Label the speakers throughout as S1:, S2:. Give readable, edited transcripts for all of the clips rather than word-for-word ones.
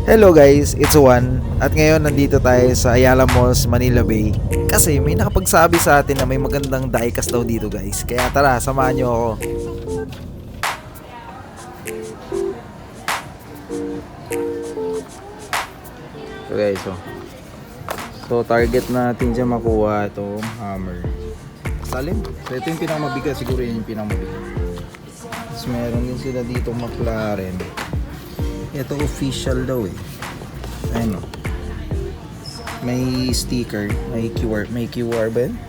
S1: Hello guys, it's Juan at ngayon nandito tayo sa Ayala Malls, Manila Bay kasi may nakapagsabi sa atin na may magandang diecast daw dito guys. Kaya tara, samahan nyo ako. So guys, so target natin dyan makuha itong hammer. Salim. So ito yung pinakamabigat, siguro yun yung pinakamabigat. Tapos meron din sila dito McLaren. Ito official daw eh. Ayun o. May sticker, may QR ba yun?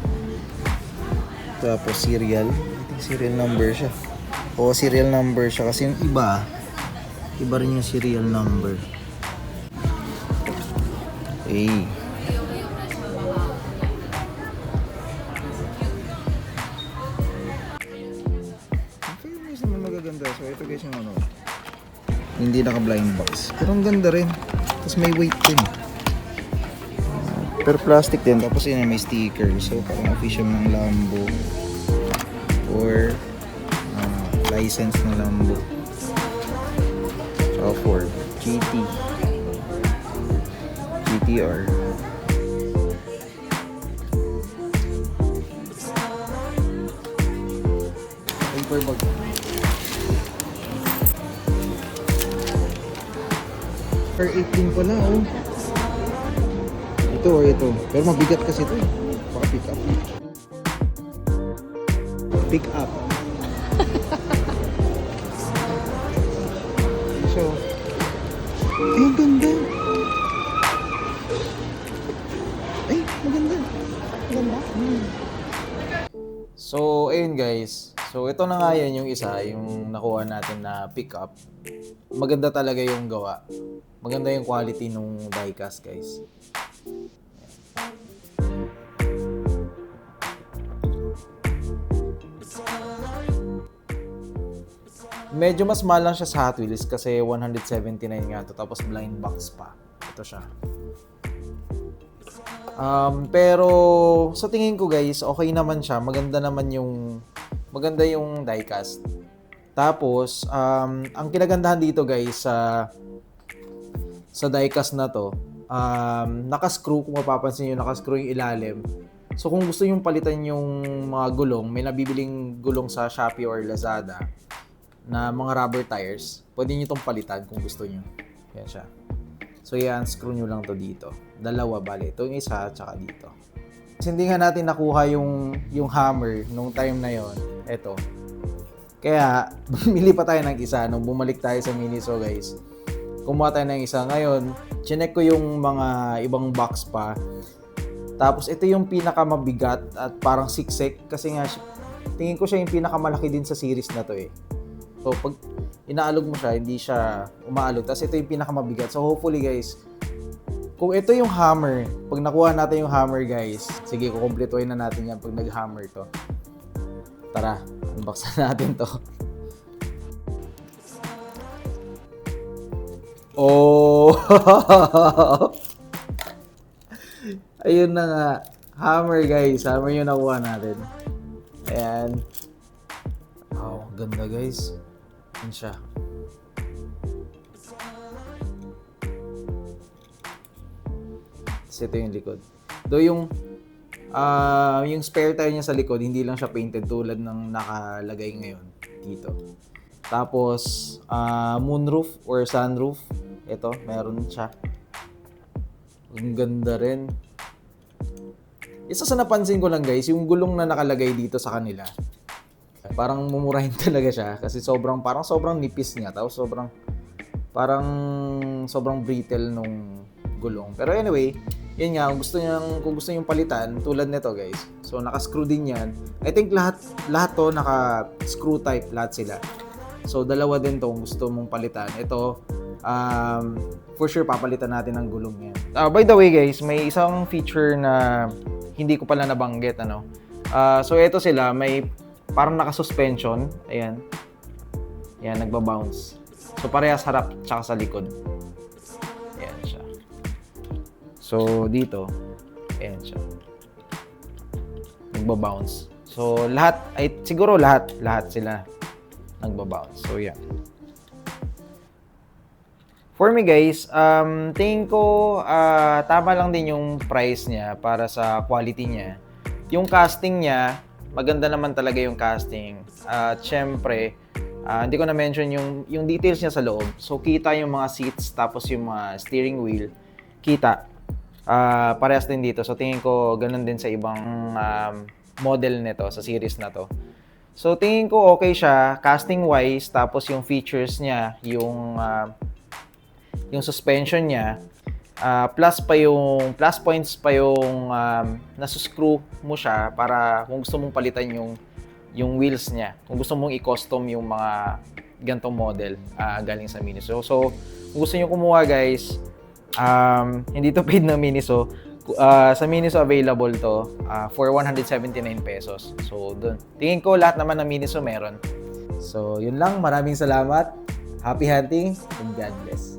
S1: Tapos serial. I think serial number siya. O serial number siya kasi yung iba rin yung serial number. Okay. Okay, may magaganda. So ito guys yung ano. Hindi naka-blind box. Pero ang ganda rin. Tapos may weight din. Pero plastic din. Tapos yun may sticker. So parang official ng Lambo. Or license ng Lambo. So for GTR. Paper bag. Per 18 pala oh. Ito or ito. Pero mabigat kasi ito eh. Baka pick up. Pick up. So, ay, ang ganda. Ay, maganda. Maganda. So, ayun guys. So, ito na nga yan yung isa, yung nakuha natin na pick up. Maganda talaga yung gawa. Maganda yung quality nung diecast guys. Medyo mas mahal lang siya sa Hot Wheels kasi 179 nga to, tapos blind box pa. Ito siya. Pero sa tingin ko guys, okay naman siya. Maganda yung diecast. Tapos ang kinagandahan dito guys sa diecast na to, naka-screw, kung mapapansin niyo, naka-screw yung ilalim. So kung gusto niyo palitan yung mga gulong, may nabibiling gulong sa Shopee or Lazada na mga rubber tires, pwede niyo itong palitan kung gusto niyo. Yan siya. So yan, screw niyo lang to dito. Dalawa bali. Ito yung isa, tsaka dito. Kasi hindi nga natin nakuha yung hammer nung time na yon. Ito. Kaya, bumili pa tayo ng isa nung bumalik tayo sa Miniso guys. Kumuha tayo ng isa. Ngayon, chinek ko yung mga ibang box pa. Tapos ito yung pinakamabigat at parang siksik. Kasi nga, tingin ko siya yung pinakamalaki din sa series na to eh. So, pag inaalog mo siya, hindi siya umaalog. Tapos ito yung pinakamabigat. So, hopefully guys, kung ito yung hammer, pag nakuha natin yung hammer guys, sige, kukumpletuhin na natin yan pag nag-hammer to. Tara, unboxan natin to. Oh! Ayun na nga. Hammer guys. Hammer yung nakuha natin. Ayan. Oh, ganda guys. Yan siya. Ito yung likod. Though yung spare tire niya sa likod, hindi lang siya painted tulad ng nakalagay ngayon dito. Tapos, moonroof or sunroof. Ito, meron siya. Ang ganda rin. Isa sa napansin ko lang guys, yung gulong na nakalagay dito sa kanila. Parang mumurahin talaga siya kasi sobrang nipis niya. Tapos sobrang brittle nung gulong. Pero anyway, yun nga, kung gusto niyo palitan, tulad nito guys. So naka-screw din yan. I think lahat to naka-screw type, lahat sila. So dalawa din to kung gusto mong palitan. Ito, for sure papalitan natin ang gulong yan. By the way guys, may isang feature na hindi ko pala nabanggit, ano. So ito sila, may parang naka-suspension. Ayan. Ayan, nagba-bounce. So parehas harap tsaka sa likod. Ayan siya. So dito, ayan siya. Nagba-bounce. So siguro lahat sila nagba-bounce. So yan. For me guys, tingin ko tama lang din yung price niya para sa quality niya. Yung casting niya, maganda naman talaga yung casting. At syempre, hindi ko na-mention yung details niya sa loob. So kita yung mga seats tapos yung mga steering wheel, kita. Parehas din dito. So tingin ko ganun din sa ibang model nito, sa series na to. So tingin ko okay siya casting wise, tapos yung features niya, yung suspension niya, plus points pa yung nasuscrew mo siya para kung gusto mong palitan yung wheels niya. Kung gusto mong i-custom yung mga gantong model galing sa Miniso. So kung gusto niyo kumuha guys, hindi to paid na Miniso. Sa Miniso available to for 179 pesos. So doon. Tingin ko lahat naman ng Miniso meron. So yun lang, maraming salamat. Happy hunting and God bless.